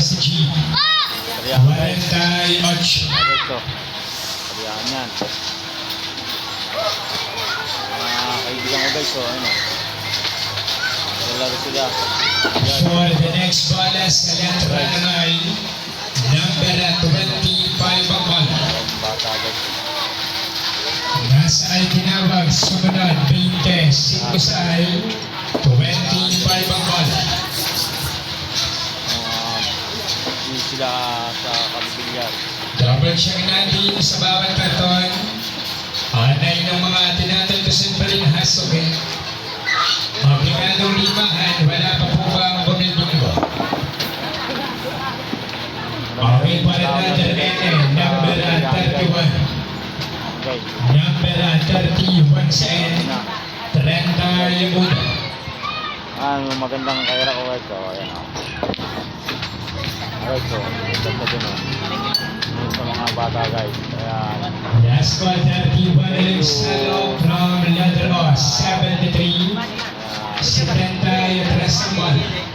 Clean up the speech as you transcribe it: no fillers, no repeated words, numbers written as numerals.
si G. Kaliyan guys. 48. Ito. Kaliyan yan. Kaibigan ko guys. So, ano. Lalaro sila. For the next balas, Alejandra Nanay, number 25 ang bala. Bata guys. Nasa ay tinawag, sumunod, 20, 5 sa ay, 25 ang bala. Hindi sila sa kabibilyar. Double check natin sa bawat karton. Anay ng mga tinataltusin pa rin hasog eh. Aplikadong limahan, wala pa po ba ang bumibinggo? Okay, para natin number 31. Okay. Number 31 sa N, 30 yung muna. Magandang kaira ko guys. So, ayan o. Alright, so, ganda din o. Yun sa mga bata guys. Ayan. Last call, 31 Alexalo from letter O, 7